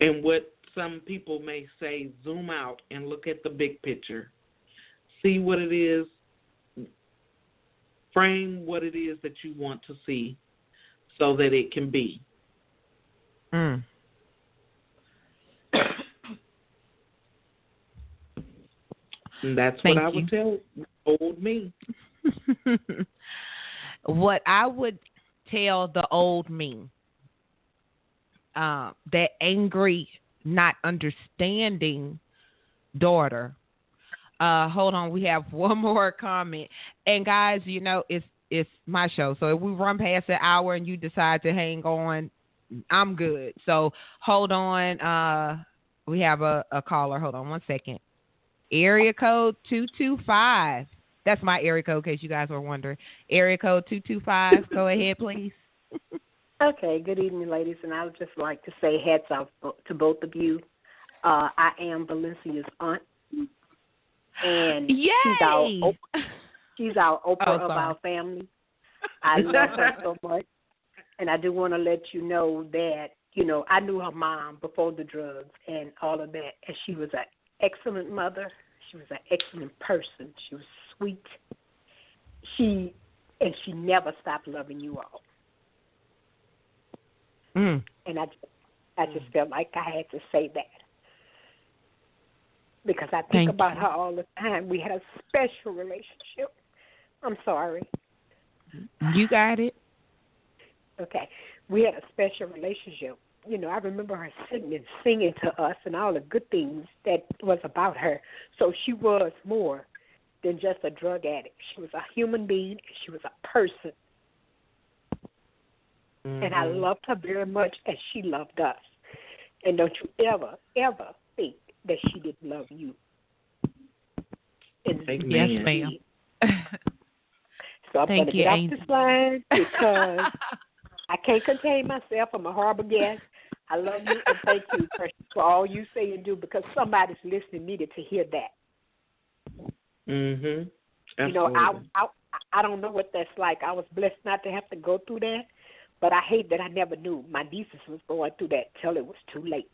G: And what some people may say, zoom out and look at the big picture. See what it is. Frame what it is that you want to see so that it can be.
F: And
G: that's what I would tell old me.
F: What I would tell the old me, that angry, not understanding daughter. Hold on, we have one more comment. And guys, you know, it's my show. So if we run past an hour and you decide to hang on, I'm good. So hold on. We have a caller. Hold on one second. Area code 225. That's my area code, in case you guys were wondering. Area code 225. Go ahead, please.
J: Okay, good evening, ladies. And I would just like to say hats off to both of you. I am Valencia's aunt. And
F: Yay!
J: she's our Oprah of our family. I love her so much. And I do want to let you know that, you know, I knew her mom before the drugs and all of that. And she was an excellent mother. She was an excellent person. She was sweet. She never stopped loving you all. And I just felt like I had to say that. Because I think about her all the time. We had a special relationship. I'm sorry.
F: You got it.
J: Okay. We had a special relationship. You know, I remember her sitting and singing to us and all the good things that was about her. So she was more than just a drug addict. She was a human being. She was a person. And I loved her very much as she loved us. And don't you ever, ever think that she didn't love you.
F: Yes, ma'am.
J: So I'm going to get off this line because I can't contain myself. I'm a horrible guest. I love you and thank you for all you say and do because somebody's listening needed to hear that.
G: Absolutely.
J: You know, I don't know what that's like. I was blessed not to have to go through that, but I hate that I never knew my nieces was going through that till it was too late.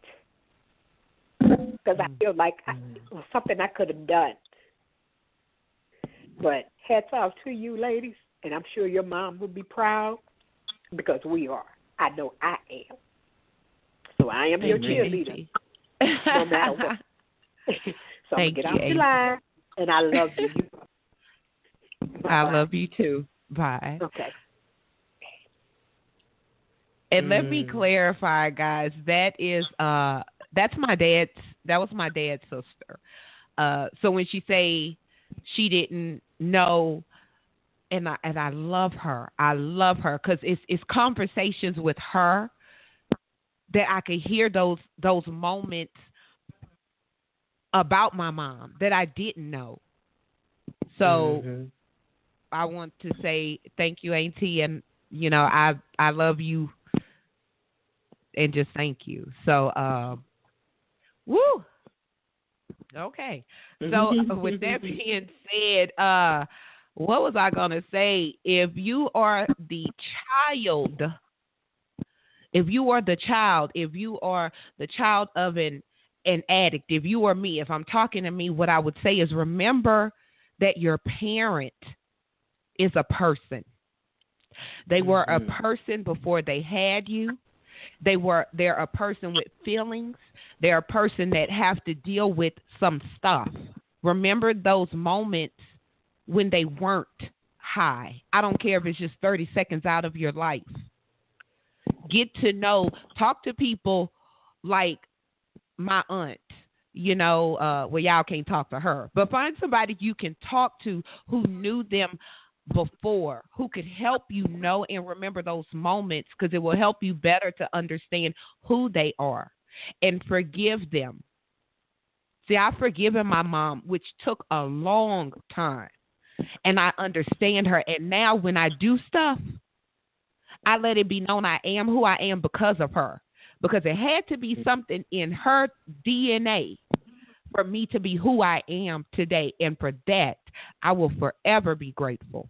J: Because I feel like it was something I could have done. But hats off to you, ladies, and I'm sure your mom would be proud because we are. I know I am. So I am your cheerleader, no matter what. So I'm going to get off the line, and I love you.
F: I love you too. Bye.
J: Okay.
F: And let me clarify, guys. That was my dad's sister. So when she say she didn't know, and I love her. I love her because it's conversations with her that I could hear those moments about my mom that I didn't know. So I want to say thank you, Auntie, and you know I love you, and just thank you. So woo. Okay. So with that being said, what was I going to say? If you are the child of an addict, if you are me, if I'm talking to me, what I would say is remember that your parent is a person. They were a person before they had you. They're a person with feelings. They're a person that have to deal with some stuff. Remember those moments when they weren't high. I don't care if it's just 30 seconds out of your life. Get to know, talk to people like my aunt, well, y'all can't talk to her, but find somebody you can talk to who knew them before, who could help you know and remember those moments, because it will help you better to understand who they are and forgive them. See, I've forgiven my mom, which took a long time, and I understand her. And now when I do stuff, I let it be known I am who I am because of her, because it had to be something in her DNA for me to be who I am today. And for that, I will forever be grateful.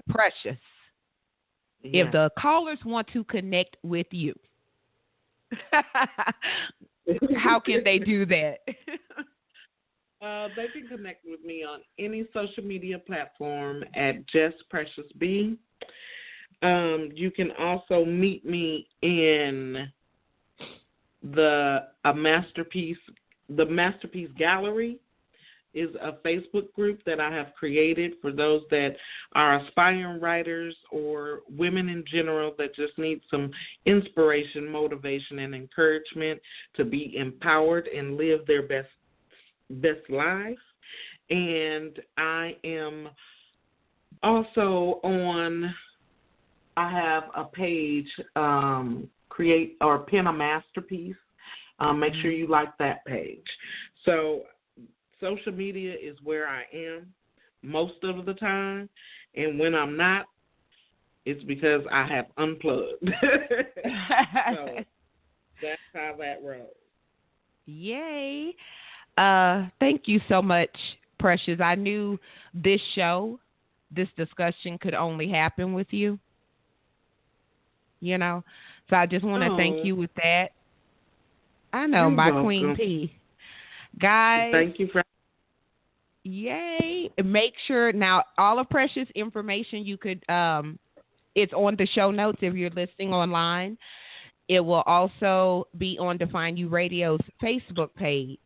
F: Precious.
G: Yeah.
F: If the callers want to connect with you, how can they do that?
G: They can connect with me on any social media platform at Just Precious B. You can also meet me in the Masterpiece Gallery is a Facebook group that I have created for those that are aspiring writers or women in general that just need some inspiration, motivation, and encouragement to be empowered and live their best life. And I am also I have a page, create or pin a masterpiece. Make sure you like that page. So social media is where I am most of the time, and when I'm not, it's because I have unplugged. So that's how that rolls.
F: Yay. Thank you so much, Precious. I knew this discussion could only happen with you. So I just want to thank you with that. I know, my welcome. Queen P. Guys.
G: Thank you for.
F: Yay. Make sure now all of Precious information you could, it's on the show notes if you're listening online. It will also be on Define You Radio's Facebook page.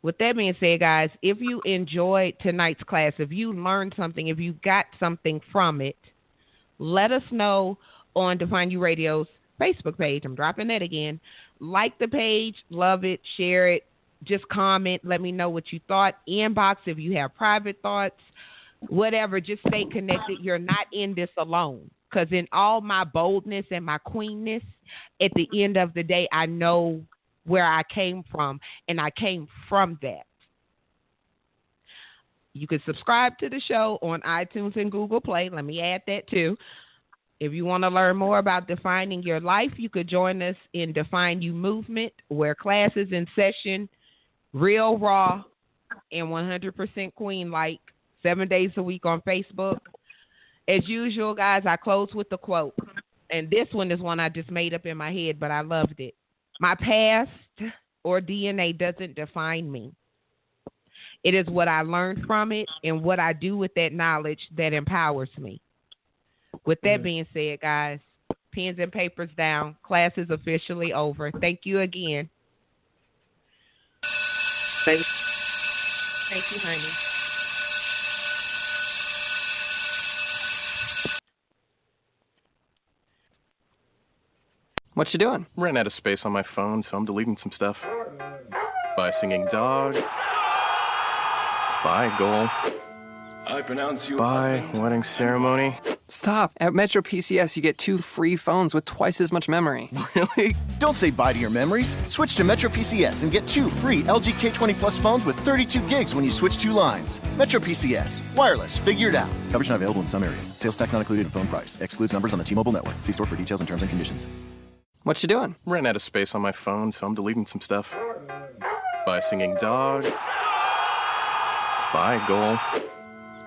F: With that being said, guys, if you enjoyed tonight's class, if you learned something, if you got something from it, let us know on Define You Radio's Facebook page. I'm dropping that again. Like the page, love it, share it, just comment, let me know what you thought. Inbox if you have private thoughts, whatever, just stay connected. You're not in this alone, because in all my boldness and my queenness, at the end of the day, I know where I came from, and I came from that. You can subscribe to the show on iTunes and Google Play. Let me add that too. If you want to learn more about defining your life, you could join us in Define You Movement, where class is in session, real raw and 100% queen-like, 7 days a week on Facebook. As usual, guys, I close with the quote. And this one is one I just made up in my head, but I loved it. My past or DNA doesn't define me. It is what I learned from it and what I do with that knowledge that empowers me. With that being said, guys, pens and papers down. Class is officially over. Thank you again. Thank you, honey.
A: What you doing?
B: Ran out of space on my phone, so I'm deleting some stuff. By singing dog. By goal.
C: I pronounce you.
B: By wedding ceremony.
A: Stop. At Metro PCS, you get 2 free phones with twice as much memory.
B: Really?
D: Don't say bye to your memories. Switch to Metro PCS and get 2 free LG K20 Plus phones with 32 gigs when you switch 2 lines. Metro PCS. Wireless. Figure it out. Coverage not available in some areas. Sales tax not included in phone price. Excludes numbers on the T-Mobile network. See store for details and terms and conditions.
A: What you doing?
B: Ran out of space on my phone, so I'm deleting some stuff. By singing dog. By goal.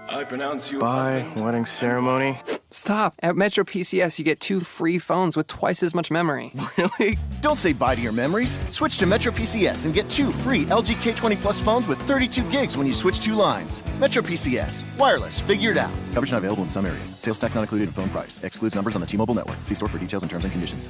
C: I pronounce you.
B: By wedding ceremony.
A: Stop. At Metro PCS, you get 2 free phones with twice as much memory.
B: Really?
D: Don't say bye to your memories. Switch to Metro PCS and get 2 free LG K20 Plus phones with 32 gigs when you switch 2 lines. Metro PCS. Wireless. Figure it out. Coverage not available in some areas. Sales tax not included in phone price. Excludes numbers on the T-Mobile network. See store for details and terms and conditions.